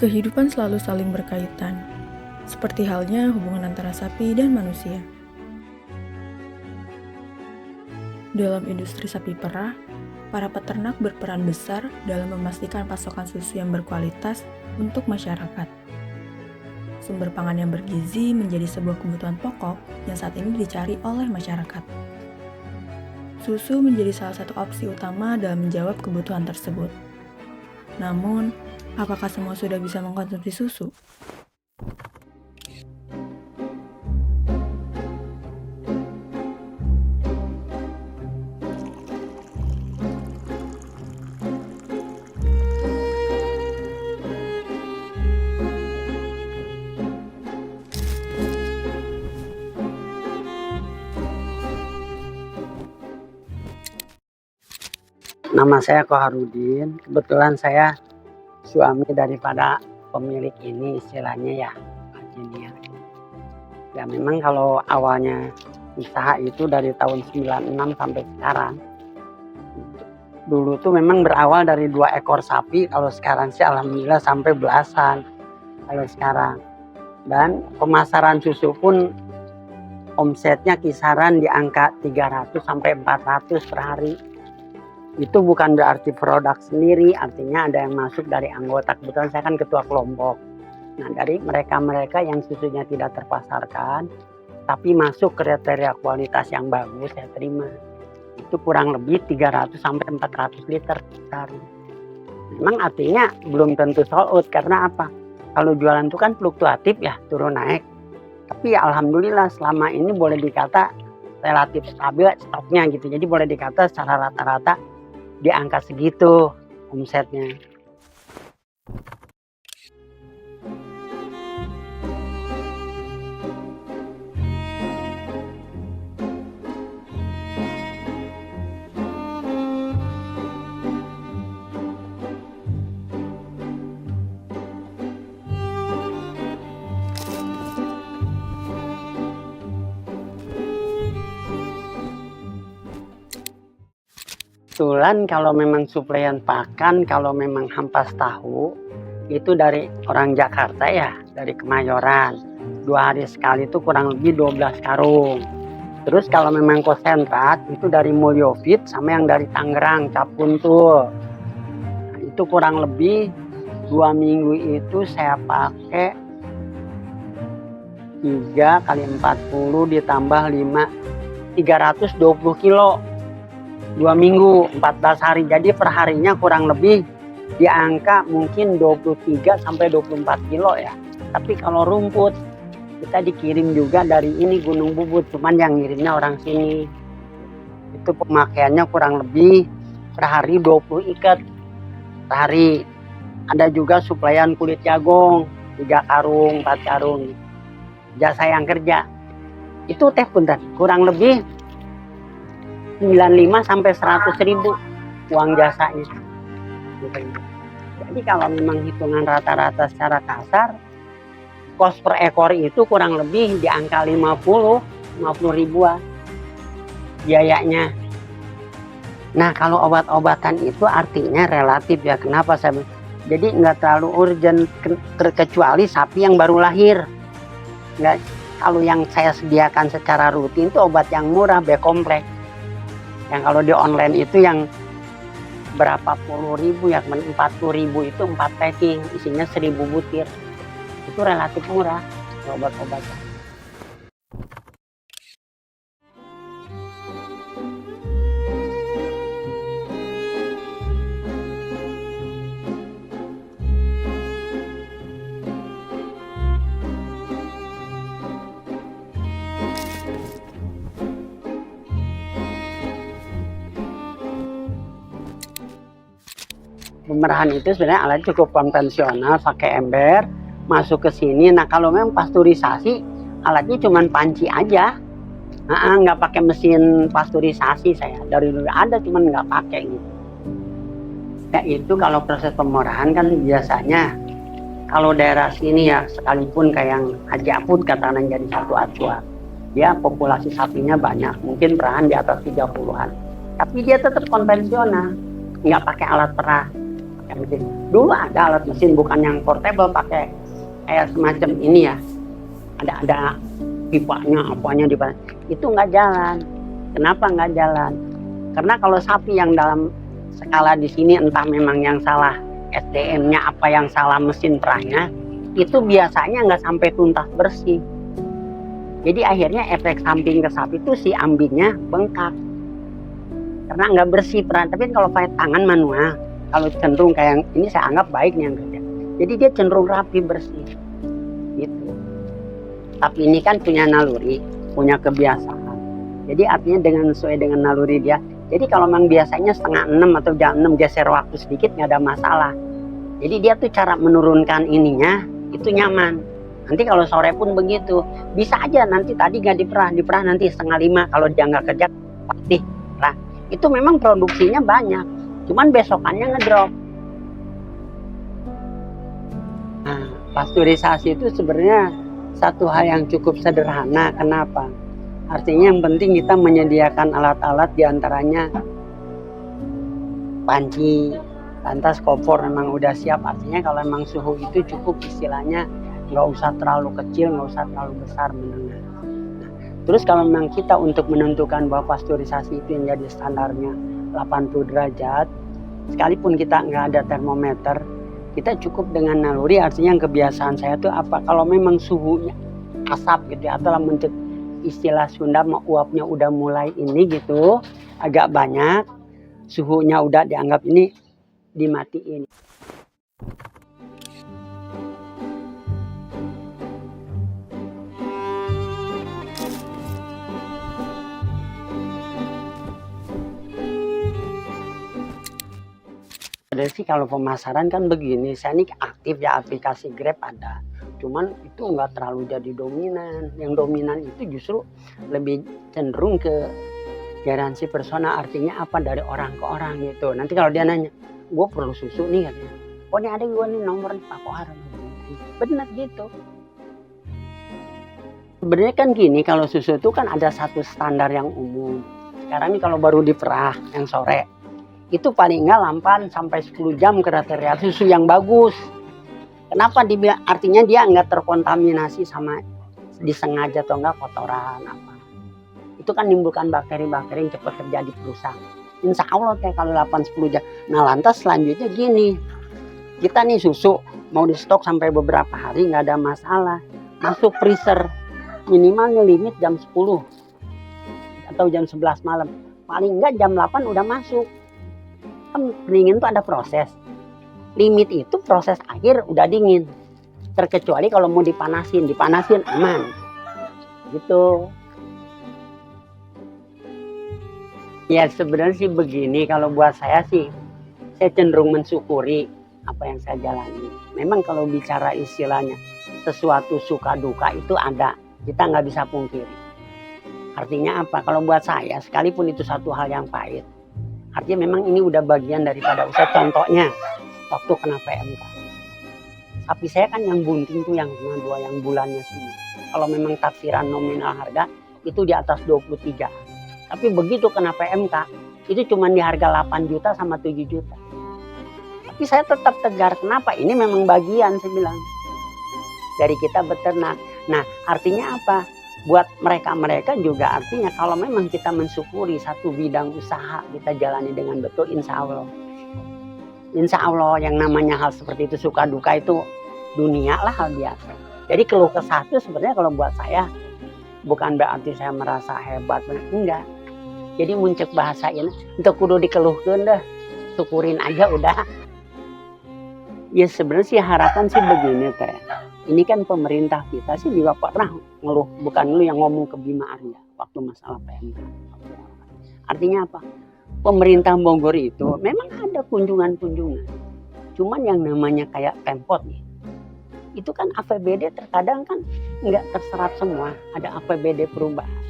Kehidupan selalu saling berkaitan, seperti halnya hubungan antara sapi dan manusia. Dalam industri sapi perah, para peternak berperan besar dalam memastikan pasokan susu yang berkualitas untuk masyarakat. Sumber pangan yang bergizi menjadi sebuah kebutuhan pokok yang saat ini dicari oleh masyarakat. Susu menjadi salah satu opsi utama dalam menjawab kebutuhan tersebut. Namun, apakah semua sudah bisa mengkonsumsi susu? Nama saya Koharudin. Kebetulan saya suami daripada pemilik ini, istilahnya ya, Hajinia. Ya memang kalau awalnya usaha itu dari tahun 96 sampai sekarang. Dulu tuh memang berawal dari 2 ekor sapi, kalau sekarang sih alhamdulillah sampai belasan kalau sekarang. Dan pemasaran susu pun omsetnya kisaran di angka 300 sampai 400 per hari. Itu bukan berarti produk sendiri, artinya ada yang masuk dari anggota. Kebetulan saya kan ketua kelompok. Nah, dari mereka-mereka yang susunya tidak terpasarkan, tapi masuk kriteria kualitas yang bagus, saya terima. Itu kurang lebih 300 sampai 400 liter sehari. Memang artinya belum tentu sold out, karena apa? Kalau jualan itu kan fluktuatif ya, turun naik. Tapi ya alhamdulillah selama ini boleh dikata relatif stabil stoknya gitu. Jadi boleh dikata secara rata-rata di angka segitu omsetnya. Kebetulan kalau memang suplaian pakan, kalau memang hampas tahu, itu dari orang Jakarta ya, dari Kemayoran. 2 hari sekali itu kurang lebih 12 karung. Terus kalau memang konsentrat, itu dari Mulyofit sama yang dari Tangerang, Capuntul. Nah, itu kurang lebih 2 minggu itu saya pakai 3 kali 40 ditambah 5, 320 kilo. 2 minggu, 14 hari. Jadi perharinya kurang lebih di angka mungkin 23 sampai 24 kilo ya. Tapi kalau rumput, kita dikirim juga dari ini Gunung Bubut. Cuman yang ngirimnya orang sini. Itu pemakaiannya kurang lebih per hari 20 ikat. Per hari. Ada juga suplaian kulit jagung. 3 karung, 4 karung. Jasa yang kerja. Itu teh punten, kurang lebih 95 sampai 100 ribu uang jasanya. Jadi kalau memang hitungan rata-rata secara kasar, kos per ekor itu kurang lebih di angka 50 ribuan biayanya. Nah kalau obat-obatan itu artinya relatif ya. Kenapa saya? Jadi nggak terlalu urgent, terkecuali sapi yang baru lahir. Nggak, kalau yang saya sediakan secara rutin itu obat yang murah, B-kompleks. Yang kalau di online itu yang berapa puluh ribu ya, 40 ribu itu 4 packing, isinya 1000 butir. Itu relatif murah obat-obatan. Pemerahan itu sebenarnya alat cukup konvensional, pakai ember, masuk ke sini. Nah kalau memang pasteurisasi, alatnya cuma panci aja. Nggak pakai mesin pasteurisasi saya. Dari dulu ada, cuman nggak pakai gitu. Ya itu kalau proses pemerahan kan biasanya, kalau daerah sini ya, sekalipun kayak yang Haji Aput katakan jadi satu acuan, dia populasi sapinya banyak, mungkin perahan di atas 30-an. Tapi dia tetap konvensional, nggak pakai alat perah. Yang mesin. Dulu ada alat mesin bukan yang portable pakai kayak semacam ini ya. Ada pipanya apanya di itu nggak jalan. Kenapa nggak jalan? Karena kalau sapi yang dalam skala di sini entah memang yang salah SDM-nya apa yang salah mesin perahnya, itu biasanya nggak sampai tuntas bersih. Jadi akhirnya efek samping ke sapi itu si ambingnya bengkak karena nggak bersih perah. Tapi kalau pakai tangan manual, kalau cenderung kayak ini saya anggap baik nih yang kerja. Jadi dia cenderung rapi bersih, gitu. Tapi ini kan punya naluri, punya kebiasaan. Jadi artinya dengan sesuai dengan naluri dia. Jadi kalau memang biasanya 5:30 atau jam 6 geser waktu sedikit nggak ada masalah. Jadi dia tuh cara menurunkan ininya itu nyaman. Nanti kalau sore pun begitu, bisa aja nanti tadi nggak diperah nanti 4:30 kalau dia nggak kerja pasti perah. Itu memang produksinya banyak, cuman besokannya ngedrop. Nah, pasteurisasi itu sebenarnya satu hal yang cukup sederhana. Kenapa? Artinya yang penting kita menyediakan alat-alat diantaranya panci, lantas kompor memang udah siap. Artinya kalau memang suhu itu cukup istilahnya nggak usah terlalu kecil, nggak usah terlalu besar, menengah. Nah, terus kalau memang kita untuk menentukan bahwa pasteurisasi itu yang jadi standarnya 80 derajat, sekalipun kita nggak ada termometer, kita cukup dengan naluri. Artinya yang kebiasaan saya tuh apa? Kalau memang suhunya asap gitu ya, atau istilah Sunda uapnya udah mulai ini gitu, agak banyak, suhunya udah dianggap ini dimatiin. Ada sih kalau pemasaran kan begini, saya ini aktif ya aplikasi Grab ada. Cuman itu nggak terlalu jadi dominan. Yang dominan itu justru lebih cenderung ke garansi personal. Artinya apa, dari orang ke orang gitu. Nanti kalau dia nanya, gue perlu susu nih katanya. Oh ini ada gue nih nomor Pak Kohar. Bener gitu. Sebenarnya kan gini, kalau susu itu kan ada satu standar yang umum. Sekarang nih kalau baru diperah yang sore, itu paling enggak 8 sampai 10 jam kriteria susu yang bagus. Kenapa? Artinya dia enggak terkontaminasi sama disengaja atau enggak kotoran apa. Itu kan menimbulkan bakteri-bakteri yang cepat terjadi perusak. Insya Allah kayak kalau 8-10 jam. Nah lantas selanjutnya gini, kita nih susu mau di stok sampai beberapa hari nggak ada masalah. Masuk freezer minimalnya limit jam 10 atau jam 11 malam. Paling enggak jam 8 udah masuk. Kan pendingin tuh ada proses. Limit itu proses akhir udah dingin. Terkecuali kalau mau dipanasin aman. Gitu. Ya sebenarnya sih begini, kalau buat saya sih, saya cenderung mensyukuri apa yang saya jalani. Memang kalau bicara istilahnya, sesuatu suka duka itu ada, kita nggak bisa pungkiri. Artinya apa? Kalau buat saya, sekalipun itu satu hal yang pahit, artinya memang ini udah bagian daripada usaha. Contohnya, waktu kena PMK. Sapi saya kan yang bunting tuh yang 2 yang bulannya sini. Kalau memang taksiran nominal harga, itu di atas 23. Tapi begitu kena PMK, itu cuma di harga 8 juta sama 7 juta. Tapi saya tetap tegar. Kenapa? Ini memang bagian, saya bilang, dari kita beternak. Nah, artinya apa? Buat mereka juga artinya kalau memang kita mensyukuri satu bidang usaha kita jalani dengan betul, insya Allah yang namanya hal seperti itu suka duka itu dunia lah, hal biasa. Jadi keluh kesah itu sebenarnya kalau buat saya bukan berarti saya merasa hebat, enggak. Jadi muncul bahasa ini untuk kudu dikeluhkan dah, syukurin aja udah. Ya sebenarnya sih harapan sih begini teh. Ini kan pemerintah kita sih juga pernah ngeluh, bukan lu yang ngomong ke Bima Arya waktu masalah PMK. Artinya apa? Pemerintah Bogor itu memang ada kunjungan-kunjungan. Cuman yang namanya kayak Pemkot nih, itu kan APBD terkadang kan nggak terserap semua, ada APBD perubahan.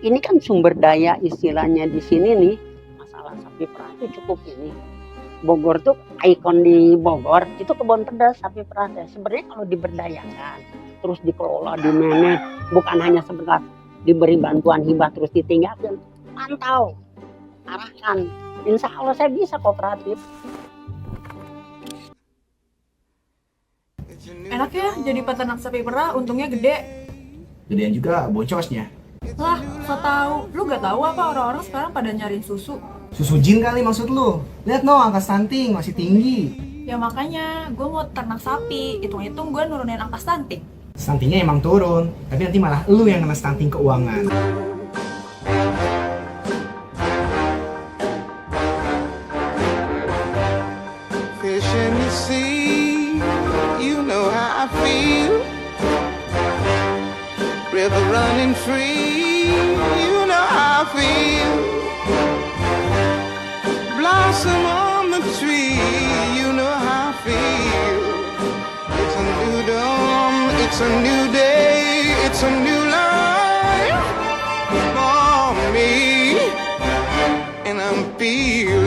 Ini kan sumber daya istilahnya di sini nih, masalah sapi perah itu cukup ini. Bogor tuh ikon di Bogor itu kebun pedas sapi perah. Sebenarnya kalau diberdayakan, terus dikelola, dimanage, bukan hanya sebentar diberi bantuan hibah terus ditinggalkan, pantau, arahkan. Insya Allah saya bisa kooperatif. Enak ya jadi peternak sapi perah, untungnya gede. Gedean juga boncosnya. Lah, so tau. Lu gak tahu apa orang-orang sekarang pada nyariin susu? Susu jin kali maksud lu? Lihat no, angka stunting masih tinggi. Ya makanya, gue mau ternak sapi. Hitung-hitung gue nurunin angka stunting. Stuntingnya emang turun, tapi nanti malah lu yang kena stunting keuangan. Fish in the sea, you know how I feel. River running free, you know how I feel. Blossom on the tree, you know how I feel. It's a new dawn, it's a new day, it's a new life for me, and I'm feeling